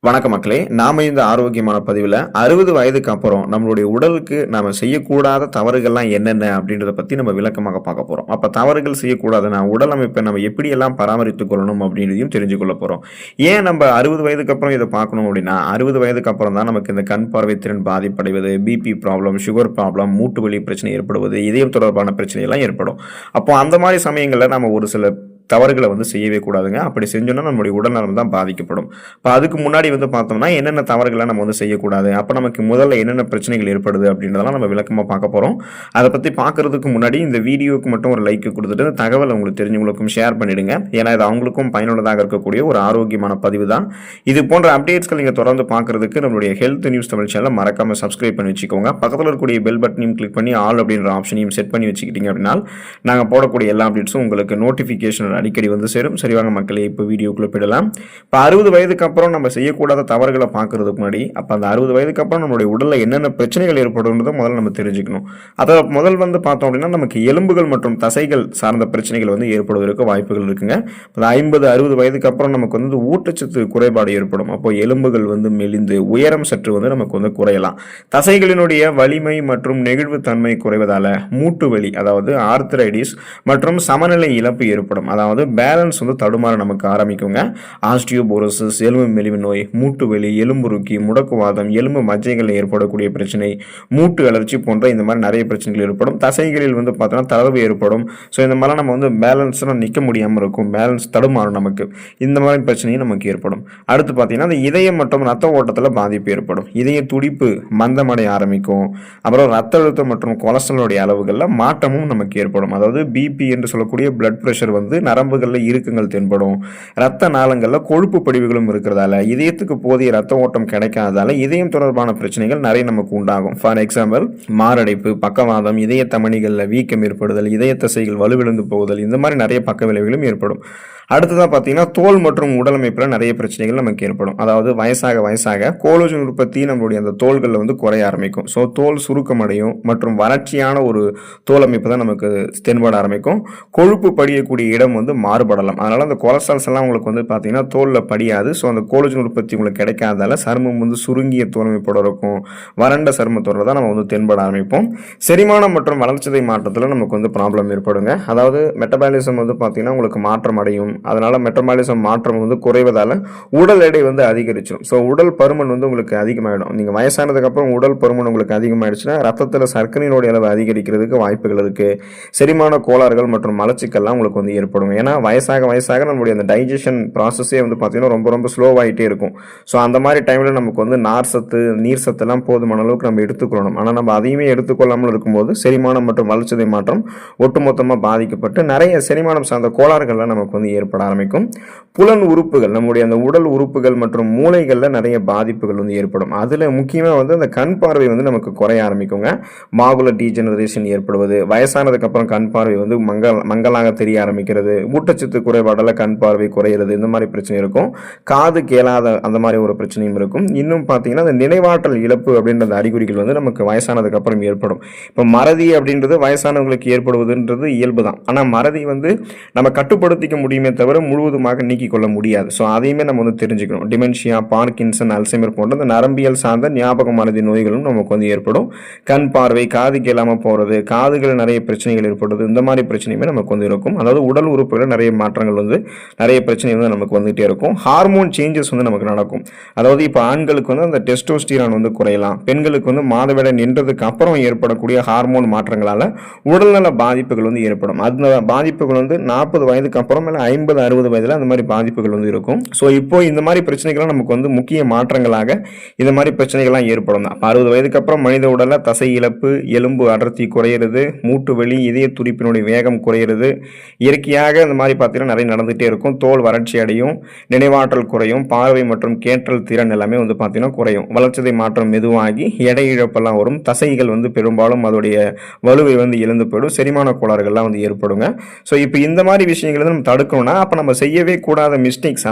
வணக்க மக்களே, நாம இந்த ஆரோக்கியமான பதிவில் 60 வயதுக்கு அப்புறம் நம்மளுடைய உடலுக்கு நாம செய்யக்கூடாத தவறுகள்லாம் என்னென்ன அப்படின்றத பற்றி நம்ம விளக்கமாக பார்க்க போகிறோம். அப்போ தவறுகள் செய்யக்கூடாதுன்னா உடல் அமைப்பை நம்ம எப்படியெல்லாம் பராமரித்துக் கொள்ளணும் அப்படின்றதையும் தெரிஞ்சு கொள்ள போகிறோம். ஏன் நம்ம 60 வயதுக்கு அப்புறம் இதை பார்க்கணும் அப்படின்னா 60 வயதுக்கு அப்புறம் தான் நமக்கு இந்த கண் பார்வை திறன் பாதிப்படைவது, பிபி ப்ராப்ளம், சுகர் ப்ராப்ளம், மூட்டு வலி பிரச்சனை ஏற்படுவது, இதயம் தொடர்பான பிரச்சனையெல்லாம் ஏற்படும். அப்போ அந்த மாதிரி சமயங்களில் நம்ம ஒரு சில தவறுகளை செய்யவே கூடாதுங்க. அப்படி செஞ்சோன்னா நம்மளுடைய உடல்நலம் தான் பாதிக்கப்படும். இப்போ அதுக்கு முன்னாடி பார்த்தோம்னா என்னென்ன தவறுகளை நம்ம செய்யக்கூடாது, அப்போ நமக்கு முதல்ல என்னென்ன பிரச்சனைகள் ஏற்படுது அப்படின்றதெல்லாம் நம்ம விளக்கமாக பார்க்க போகிறோம். அதை பற்றி பார்க்கறதுக்கு முன்னாடி இந்த வீடியோவுக்கு மட்டும் ஒரு லைக் கொடுத்துட்டு இந்த தகவலை உங்களுக்கு தெரிஞ்சவங்களுக்கும் ஷேர் பண்ணிடுங்க. ஏன்னா இது அவங்களுக்கும் பயனுள்ளதாக இருக்கக்கூடிய ஒரு ஆரோக்கியமான பதிவு தான். இது போன்ற அப்டேட்ஸ்கள் நீங்கள் தொடர்ந்து பார்க்கறதுக்கு நம்மளுடைய ஹெல்த் நியூஸ் தமிழ் சேனலை மறக்காமல் சப்ஸ்கிரைப் பண்ணி வச்சுக்கோங்க. பக்கத்தில் இருக்கக்கூடிய பெல் பட்டனையும் கிளிக் பண்ணி ஆல் அப்படின்ற ஆப்ஷனையும் செட் பண்ணி வச்சுக்கிட்டீங்க அப்படின்னா நாங்கள் போடக்கூடிய எல்லா அப்டேட்ஸும் உங்களுக்கு நோட்டிஃபிகேஷன் அடிக்கடி சேரும். சரிவாங்க மக்களே, இப்போ வீடியோக்குள்ள போயிடலாம். இப்போ 60 வயதுக்கு அப்புறம் நம்ம செய்யக்கூடாத தவறுகளை பார்க்கறதுக்கு முன்னாடி அப்போ அந்த 60 வயதுக்கு அப்புறம் நம்மளுடைய உடலில் என்னென்ன பிரச்சனைகள் ஏற்படுன்றதை முதல்ல நம்ம தெரிஞ்சுக்கணும். அதை முதல் பார்த்தோம் அப்படின்னா நமக்கு எலும்புகள் மற்றும் தசைகள் சார்ந்த பிரச்சனைகள் ஏற்படுவதற்கு வாய்ப்புகள் இருக்குங்க. 50-60 வயதுக்கு அப்புறம் நமக்கு ஊட்டச்சத்து குறைபாடு ஏற்படும். அப்போ எலும்புகள் மெலிந்து உயரம் சற்று நமக்கு குறையலாம். தசைகளினுடைய வலிமை மற்றும் நெகிழ்வு தன்மை குறைவதால மூட்டு வலி, அதாவது ஆர்த்ரைடிஸ் மற்றும் சமநிலை இழப்பு ஏற்படும். அதாவது பேலன்ஸ் தடுமாற நமக்கு ஆரம்பிக்குங்க. ஆஸ்டியோபோரோசிஸ், எலும்பு மெலிவு நோய், மூட்டு வலி, எலும்புருக்கி, முடக்குவாதம், எலும்பு மஜ்ஜைகளில் ஏற்படக்கூடிய பிரச்சனை, மூட்டு அலர்ச்சி போன்ற இந்த மாதிரி நிறைய பிரச்சனைகள் ஏற்படும். தசைகளில் பார்த்தோம்னா தளர்வு ஏற்படும். ஸோ இந்த மாதிரிலாம் நம்ம பேலன்ஸ்லாம் நிற்க முடியாமல் இருக்கும், பேலன்ஸ் தடுமாறும் நமக்கு. இந்த மாதிரி பிரச்சனையும் நமக்கு ஏற்படும். அடுத்து பார்த்தீங்கன்னா அந்த இதயம் மற்றும் ரத்த ஓட்டத்தில் பாதிப்பு ஏற்படும். இதய துடிப்பு மந்தமடைய ஆரம்பிக்கும். அப்புறம் ரத்த அழுத்தம் மற்றும் கொலஸ்ட்ராலுடைய அளவுகளில் மாற்றமும் நமக்கு ஏற்படும். அதாவது பிபி என்று சொல்லக்கூடிய பிளட் ப்ரெஷர் நரம்புகளில் இறுக்கங்கள் தென்படும். ரத்த நாளங்களில் கொழுப்பு படிவுகளும் இருக்கிறதால இதயத்துக்கு போதிய ரத்த ஓட்டம் கிடைக்காததால இதயம் தொடர்பான பிரச்சனைகள் நிறைய நமக்கு உண்டாகும். ஃபார் எக்ஸாம்பிள் மாரடைப்பு, பக்கவாதம், இதய தமனிகளில் வீக்கம் ஏற்படுதல், இதய தசைகள் வலுவிழந்து போகுதல், இந்த மாதிரி நிறைய பக்க விளைவுகளும் ஏற்படும். அடுத்ததாக பார்த்தீங்கன்னா தோல் மற்றும் உடல் அமைப்பில் நிறைய பிரச்சனைகள் நமக்கு ஏற்படும். அதாவது வயசாக கோலோஜன் உற்பத்தி நம்மளுடைய அந்த தோள்களில் குறைய ஆரம்பிக்கும். ஸோ தோல் சுருக்கமடையும் மற்றும் வறட்சியான ஒரு தோல் அமைப்பு தான் நமக்கு தென்பட ஆரம்பிக்கும். கொழுப்பு படியக்கூடிய இடம் மாறுபடலாம். அதனால் அந்த கொலஸ்ட்ரால்ஸ் எல்லாம் உங்களுக்கு பார்த்தீங்கன்னா தோலில் படியாது. ஸோ அந்த கோலோஜன் உற்பத்தி உங்களுக்கு கிடைக்காததால சருமம் சுருங்கிய தோல் அமைப்போட இருக்கும். வறண்ட சருமத்தோட தான் நம்ம தென்பட ஆரம்பிப்போம். செரிமானம் மற்றும் வளர்ச்சிதை மாற்றத்தில் நமக்கு ப்ராப்ளம் ஏற்படுங்க. அதாவது மெட்டபாலிசம் பார்த்தீங்கன்னா உங்களுக்கு மாற்றம் அடையும். அதனால மெட்டபாலிசம் மாற்றம் குறைவதால உடல் எடை அதிகரிச்சிடும். ஸோ உடல் பருமன் உங்களுக்கு அதிகமாகிடும். நீங்கள் வயசானதுக்கு அப்புறம் உடல் பருமன் உங்களுக்கு அதிகமாகிடுச்சுன்னா ரத்தத்தில் சர்க்கரையினுடைய அளவு அதிகரிக்கிறதுக்கு வாய்ப்புகள் இருக்கு. செரிமான கோளாறுகள் மற்றும் மலச்சிக்கல்லாம் உங்களுக்கு ஏற்படும். ஏன்னா வயசாக நம்மளுடைய அந்த டைஜஷன் ப்ராசஸே பார்த்தீங்கன்னா ரொம்ப ரொம்ப ஸ்லோவாகிட்டே இருக்கும். ஸோ அந்த மாதிரி டைமில் நமக்கு நார் சத்து, நீர் சத்துலாம் போதுமான அளவுக்கு நம்ம எடுத்துக்கொள்ளணும். ஆனால் நம்ம அதையுமே எடுத்துக்கொள்ளாமல் இருக்கும்போது செரிமானம் மற்றும் வளர்ச்சிதை மாற்றம் ஒட்டுமொத்தமாக பாதிக்கப்பட்டு நிறைய செரிமானம் சார்ந்த கோளாறுகள்லாம் நமக்கு ஏற்பட ஆரம்பிக்கும். புலன் உறுப்புகள், நம்முடைய அந்த உடல் உறுப்புகள் மற்றும் மூளைகளில் நிறைய பாதிப்புகள் ஏற்படும். அதில் முக்கியமாக அந்த கண் பார்வை நமக்கு குறைய ஆரம்பிக்குங்க. மாகுலர் டீஜெனரேஷன் ஏற்படுவது, வயசானதுக்கு அப்புறம் கண் பார்வை மங்கலாக தெரிய ஆரம்பிக்கிறது, ஊட்டச்சத்து குறைபாடால் கண் பார்வை குறையிறது, இந்த மாதிரி பிரச்சனை இருக்கும். காது கேளாத அந்த மாதிரி ஒரு பிரச்சனையும் இருக்கும். இன்னும் பார்த்தீங்கன்னா அந்த நினைவாற்றல் இழப்பு அப்படின்ற அறிகுறிகள் நமக்கு வயசானதுக்கு அப்புறம் ஏற்படும். இப்போ மறதி அப்படின்றது வயசானவங்களுக்கு ஏற்படுவதுன்றது இயல்பு தான். ஆனால் மறதி நம்ம கட்டுப்படுத்திக்க முடியுமே தவிர முழுவதுமாக நீக்கிக் கொள்ள முடியாது. ஸோ அதையுமே நம்ம தெரிஞ்சுக்கணும். டிமென்ஷியா, பார்க்கின்சன், அல்சைமர் போன்ற அந்த நரம்பியல் சார்ந்த ஞாபக மறதி நோய்களும் நமக்கு ஏற்படும். கண் பார்வை, காது கேளாமல் போகிறது, காதுகள் நிறைய பிரச்சனைகள் ஏற்படுறது, இந்த மாதிரி பிரச்சனையுமே நமக்கு இருக்கும். அதாவது உடல் உறுப்புகளில் நிறைய மாற்றங்கள் நிறைய பிரச்சனை நமக்கு வந்துகிட்டே இருக்கும். ஹார்மோன் சேஞ்சஸ் நமக்கு நடக்கும். அதாவது இப்போ ஆண்களுக்கு அந்த டெஸ்டோஸ்டிரான் குறையலாம். பெண்களுக்கு மாதவிடாய் நின்றதுக்கு அப்புறம் ஏற்படக்கூடிய ஹார்மோன் மாற்றங்களால் உடல்நல பாதிப்புகள் ஏற்படும். அந்த பாதிப்புகள் 40 வயதுக்கு அப்புறம் 50-60 வயதில் அந்த மாதிரி பாதிப்புகள் இருக்கும். ஸோ இப்போ இந்த மாதிரி பிரச்சனைகள்லாம் நமக்கு முக்கிய மாற்றங்களாக இந்த மாதிரி பிரச்சனைகள்லாம் ஏற்படும் தான். 60 வயதுக்கு அப்புறம் மனித உடலில் தசை இழப்பு, எலும்பு அடர்த்தி குறையிறது, மூட்டு வலி, இதய துடிப்பினுடைய வேகம் குறையிறது, இயற்கையாக இந்த மாதிரி பார்த்தீங்கன்னா நிறைய நடந்துகிட்டே இருக்கும். தோல் வறட்சி அடையும், நினைவாற்றல் குறையும், பார்வை மற்றும் கேட்டல் திறன் எல்லாமே பார்த்தீங்கன்னா குறையும். வளர்ச்சிதை மாற்றம் மெதுவாகி எடை இழப்பெல்லாம் வரும். தசைகள் பெரும்பாலும் அதோடைய வலுவை இழந்து போயிடும். செரிமான கோளாறுகள்லாம் ஏற்படுங்க. ஸோ இப்போ இந்த மாதிரி விஷயங்களை நம்ம தடுக்கணும்னா அப்போ நம்ம செய்யவே கூடாத மிஸ்டேக்ஸ்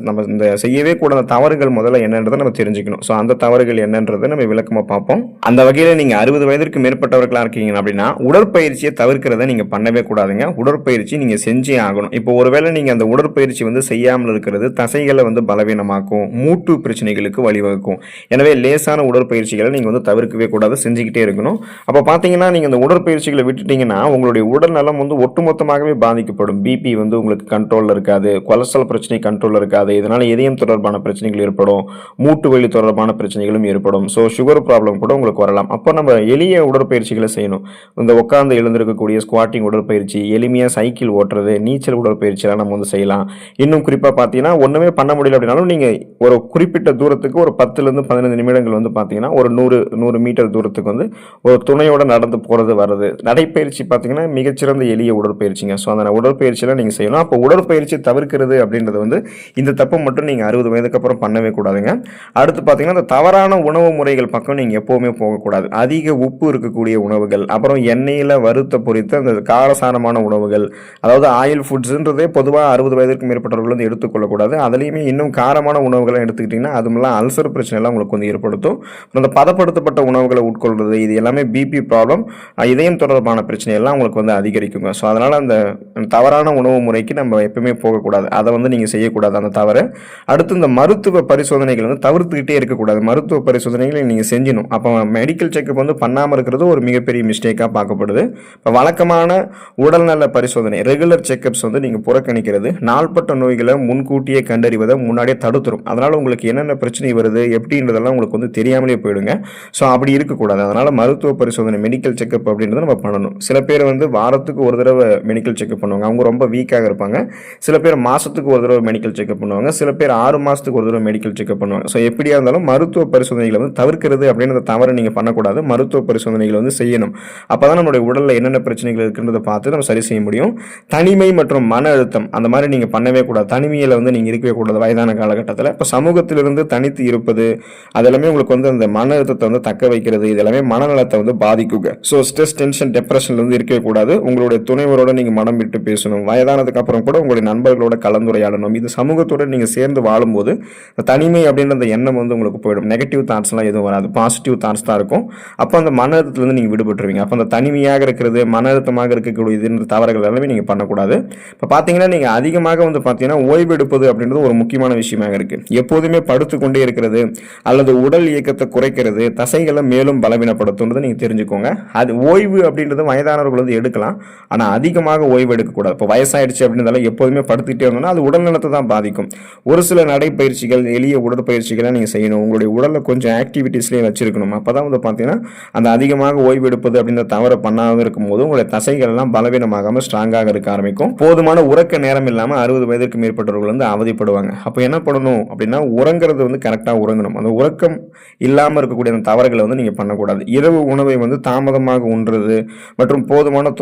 நம்ம இந்த செய்யவே கூடாத தவறுகள் முதல்ல என்னன்றதை நம்ம தெரிஞ்சுக்கணும். ஸோ அந்த தவறுகள் என்னன்றதை நம்ம விளக்கமாக பார்ப்போம். அந்த வகையில் நீங்கள் 60 வயதிற்கு மேற்பட்டவர்களாக இருக்கீங்க அப்படின்னா உடற்பயிற்சியை தவிர்க்கிறத நீங்கள் பண்ணவே கூடாதுங்க. உடற்பயிற்சி நீங்கள் செஞ்சே ஆகணும். இப்போ ஒருவேளை நீங்கள் அந்த உடற்பயிற்சி செய்யாமல் இருக்கிறது தசைகளை பலவீனமாக்கும், மூட்டு பிரச்சனைகளுக்கு வழிவகுக்கும். எனவே லேசான உடற்பயிற்சிகளை நீங்கள் தவிர்க்கவே கூடாது, செஞ்சுக்கிட்டே இருக்கணும். அப்போ பார்த்தீங்கன்னா நீங்கள் இந்த உடற்பயிற்சிகளை விட்டுட்டீங்கன்னா உங்களுடைய உடல் நலம் ஒட்டுமொத்தமாகவே பாதிக்கப்படும். பிபி உங்களுக்கு கண்ட்ரோலில் இருக்காது, கொலஸ்ட்ரால் பிரச்சனை கண்ட்ரோலில் இருக்காது, இதனால் இதயம் தொடர்பான பிரச்சனைகள் ஏற்படும், மூட்டு வலி தொடர்பான பிரச்சனைகளும் ஏற்படும். ஸோ சுகர் ப்ராப்ளம் கூட உங்களுக்கு வரலாம். அப்போ நம்ம எளிய உடற்பயிற்சிகளை செய்யணும். இந்த உட்கார்ந்து எழுந்திருக்கக்கூடிய ஸ்குவாட்டிங் உடற்பயிற்சி, எளிமையாக சைக்கிள் ஓட்டுறது, நீச்சல் உடற்பயிற்சியெல்லாம் நம்ம செய்யலாம். இன்னும் குறிப்பாக பார்த்தீங்கன்னா ஒன்றுமே பண்ண முடியல அப்படின்னாலும் நீங்கள் ஒரு குறிப்பிட்ட தூரத்துக்கு ஒரு 10லேருந்து 15 நிமிடங்கள் பார்த்தீங்கன்னா ஒரு 100 மீட்டர் தூரத்துக்கு ஒரு துணையோட நடந்து போகிறது வர்றது. நடைப்பயிற்சி பார்த்தீங்கன்னா மிகச்சிறந்த எளிய உடற்பயிற்சிங்க. ஸோ அந்த உடற்பயிற்சியெல்லாம் நீங்கள் செய்யணும். அப்போ உடற்பயிற்சி தவிர்க்கிறது அப்படின்றது இந்த தப்பு மட்டும் நீங்கள் 60 வயதுக்கு அப்புறம் பண்ணவே கூடாதுங்க. அடுத்து பார்த்தீங்கன்னா இந்த தவறான உணவு முறைகள் பக்கம் நீங்கள் எப்போவுமே போகக்கூடாது. அதிக உப்பு இருக்கக்கூடிய உணவுகள், அப்புறம் எண்ணெயில் வறுத்த பொரித்த அந்த காரசாரமான உணவுகள், அதாவது ஆயில் ஃபுட்ஸ்ன்றதே பொதுவாக 60 வயதுக்கு மேற்பட்டவர்கள் எடுத்துக்கொள்ளக்கூடாது. அதுலேயுமே இன்னும் காரமான உணவுகளை எடுத்துக்கிட்டிங்கன்னா அதுமெல்லாம் அல்சர் பிரச்சனைலாம் உங்களுக்கு ஏற்படுத்தும். அந்த பதப்படுத்தப்பட்ட உணவுகளை உட்கொள்வது இது எல்லாமே பிபி ப்ராப்ளம், இதயம் தொடர்பான பிரச்சனையெல்லாம் உங்களுக்கு அதிகரிக்குங்க. ஸோ அதனால் அந்த தவறான உணவு முறைக்கு நம்ம எப்பவுமே போகக்கூடாது. அதை நீங்கள் செய்யக்கூடாது அந்த தவறு. அடுத்து இந்த மருத்துவ பரிசோதனைகள் தவிர்த்துக்கிட்டே இருக்கக்கூடாது. மருத்துவ பரிசோதனைகளை நீங்கள் செஞ்சணும். அப்போ மெடிக்கல் செக்அப் பண்ணாமல் இருக்கிறது ஒரு மிகப்பெரிய மிஸ்டேக்காக பார்க்கப்படுது. இப்போ வழக்கமான உடல்நல பரிசோதனை ரெகுலர் செக்அப்ஸ் நீங்கள் புறக்கணிக்கிறது நாள்பட்ட நோய்களை முன்கூட்டியே கண்டறிவதை முன்னாடியே தடுத்துரும். அதனால் உங்களுக்கு என்னென்ன பிரச்சனை வருது எப்படின்றதெல்லாம் உங்களுக்கு தெரியாமலே போயிடுங்க. ஸோ அப்படி இருக்கக்கூடாது. அதனால் மருத்துவ பரிசோதனை மெடிக்கல் செக்அப் அப்படின்றத நம்ம பண்ணணும். சில பேர் வாரத்துக்கு ஒரு தடவை மெடிக்கல் செக்அப் பண்ணுவாங்க, அவங்க ரொம்ப வீக்காக இருப்பாங்க. சில பேர் மாதத்துக்கு ஒரு தடவை மெடிக்கல் செக்அப் பண்ணுவாங்க, சில பேர் 6 மாதத்துக்கு ஒரு தடவை மெடிக்கல் செக்அப் பண்ணுவாங்க. ஸோ எப்படியா இருந்தாலும் மருத்துவ பரிசோதனைகளை தவிர்க்கிறது அப்படின்ற தவறை நீங்கள் பண்ணக்கூடாது. மருத்துவ பரிசோதனைகளை செய்யணும். அப்போ தான் நம்மளுடைய உடலில் என்னென்ன பிரச்சனைகள் இருக்குன்றதை பார்த்து நம்ம சரி செய்ய முடியும். தனிமை மற்றும் மன அழுத்தம் அந்த மாதிரி நீங்கள் பண்ணவே கூடாது. தனிமையில் நீங்கள் இருக்கவே கூடாது வயதான காலகட்டத்தில். இப்போ சமூகத்திலிருந்து தனித்து இருப்பது அதெல்லாமே உங்களுக்கு அந்த மன அழுத்தத்தை தக்க வைக்கிறது, இதெல்லாமே மனநலத்தை பாதிக்குங்க. ஸோ ஸ்ட்ரெஸ், டென்ஷன், டிப்ரெஷன்ல இருக்கவே கூடாது. உங்களுடைய துணைவரோட நீங்கள் மனம் விட்டு பேசணும். வயதானதுக்கு அப்புறம் கூட உங்களுடைய நண்பர்களோட கலந்துரையாடணும். இது சமூகத்தோட நீங்கள் சேர்ந்து வாழும்போது தனிமை அப்படின்ற எண்ணம் உங்களுக்கு போயிடும். நெகட்டிவ் தாட்ஸ்லாம் எதுவும் வராது, பாசிட்டிவ் தாட்ஸ் தான் இருக்கும். அப்போ அந்த மன அழுத்தத்துலேருந்து நீங்கள் விடுபட்டுருவீங்க. அப்போ அந்த தனிமையாக இருக்கிறது, மன அழுத்தமாக இருக்கக்கூடிய தவறுகள் எல்லாமே நீங்கள் பண்ணக்கூடாது. இப்போ பார்த்தீங்கன்னா நீங்கள் அதிகமாக பார்த்தீங்கன்னா ஓய்வு எடுப்பது அப்படின்றது ஒரு முக்கியமான விஷயமாக இருக்குது. எப்போதுமே படுத்துக்கொண்டே இருக்கிறது அல்லது உடல் இயக்கத்தை குறைக்கிறது தசைகளை மேலும் பலவீனப்படுத்துன்றதை நீங்கள் தெரிஞ்சுக்கோங்க. அது ஓய்வு அப்படின்றது வயதானவர்கள் எடுக்கலாம், ஆனால் அதிகமாக ஓய்வு எடுக்கக்கூடாது. இப்போ வயசாயிடுச்சு அப்படின்றதால எப்போதுமே படுத்துக்கிட்டே இருந்தோம்னா அது உடல் நலத்தை தான் பாதிக்கும். ஒரு சில நடைப்பயிற்சிகள், எளிய உடற்பயிற்சிகளை நீங்கள் செய்யணும். உங்களுடைய உடலில் கொஞ்சம் ஆக்டிவிட்டீஸ்லேயும் வச்சிருக்கணும். அப்போ தான் பார்த்தீங்கன்னா அந்த அதிகமாக ஓய்வு எடுப்பது அப்படின்ற தவறை பண்ணாமல் இருக்கும்போது உங்களுடைய தசைகள் எல்லாம் பலவீனமாகாமல் ஸ்ட்ராங்காக இருக்க ஆரம்பிக்கும். போதுமான உறக்க நேரம் இல்லாமல் 60 வயதிற்கு மேற்பட்டவர்கள் அவதிப்படுவாங்க. அப்போ என்ன பண்ணணும் அப்படின்னா உறங்குறது கரெக்டாக உறங்கணும். அந்த உறக்கம் இல்லாமல் இருக்கக்கூடிய அந்த தவறுகளை நீங்கள் பண்ணக்கூடாது. இரவு உணவை தாமதமாக உண்றது மற்றும் போதுமான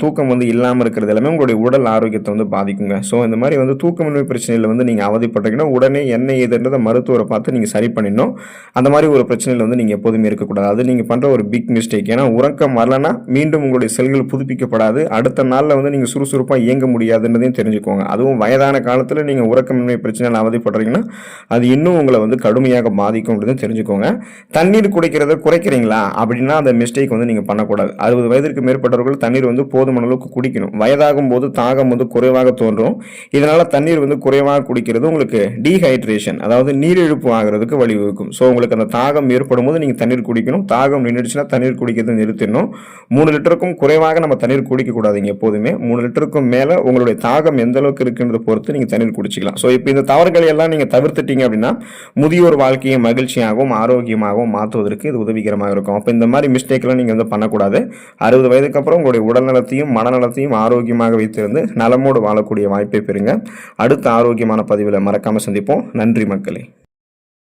தூக்கம் இல்லாமல் இருக்கிறது எல்லாமே உங்களுடைய உடல் ஆரோக்கியத்தை பாதிக்குங்க. ஸோ இந்த மாதிரி தூக்கமின்மை பிரச்சனையில் நீங்கள் அவதிப்பட்டீங்கன்னா உடனே என்ன ஏதுன்றதை மருத்துவரை பார்த்து நீங்கள் சரி பண்ணிடணும். அந்த மாதிரி ஒரு பிரச்சனையில் நீங்கள் எப்போதுமே இருக்கக்கூடாது. அது நீங்கள் பண்ணுற ஒரு பிக் மிஸ்டேக். ஏன்னா உறக்கம் வரலன்னா மீண்டும் உங்களுடைய செல்கள் புதுப்பிக்கப்படாது. அடுத்த நாளில் நீங்கள் சுறுசுறுப்பாக இயங்க முடியாதுன்றதையும் தெரிஞ்சுக்கோங்க. அதுவும் வயதான காலத்தில் நீங்கள் உறக்கமின்மை பிரச்சனையில் அவதிப்படுறீங்கன்னா அது இன்னும் உங்களை கடுமையாக பாதிக்கும் அப்படின்னு தெரிஞ்சுக்கோங்க. தண்ணீர் குடிக்கிறத குறைக்கிறீங்களா அப்படின்னா அந்த மிஸ்டேக் நீங்கள் பண்ணக்கூடாது. 60 வயதிற்கு மேற்பட்டவர்கள் தண்ணீர் போதுமான அளவுக்கு குடிக்கணும். வயதாகும் போது தாகம் குறைவாக தோன்றும். இதனால தண்ணீர் குறைவாக குடிக்கிறது உங்களுக்கு டீஹைட்ரேஷன், அதாவது நீரிழப்பு ஆகிறதுக்கு வழிவகுக்கும். ஸோ உங்களுக்கு அந்த தாகம் ஏற்படும் போது நீங்கள் தண்ணீர் குடிக்கணும். தாகம் நின்றுச்சுன்னா தண்ணீர் குடிக்கிறது நிறுத்திடணும். 3 லிட்டருக்கும் குறைவாக நம்ம தண்ணீர் குடிக்கக்கூடாதுங்க. எப்போதுமே 3 லிட்டருக்கும் மேலே உங்களுடைய தாகம் எந்த அளவுக்கு இருக்குன்றத பொறுத்து நீங்கள் தண்ணீர் குடிச்சிக்கலாம். ஸோ இப்போ இந்த தவறுகளை எல்லாம் நீங்கள் தவிர்த்துட்டீங்க அப்படின்னா முதியோர் வாழ்க்கையை மகிழ்ச்சியாகவும் ஆரோக்கியமாகவும் மாற்றுவதற்கு இது உதவிகரமாக இருக்கும். அப்போ இந்த மாதிரி மிஸ்டேக்லாம் நீங்கள் பண்ணக்கூடாது. 60 வயதுக்கு அப்புறம் உங்களுடைய உடல்நலத்தையும் மனநலத்தையும் ஆரோக்கியமாக வைத்திருந்து நலமோடு வாழக்கூடிய வாய்ப்பை பெறுங்க. அடுத்த ஆரோக்கியமான பதிவில் மறக்காமல் சந்திப்போம். நன்றி மக்களே.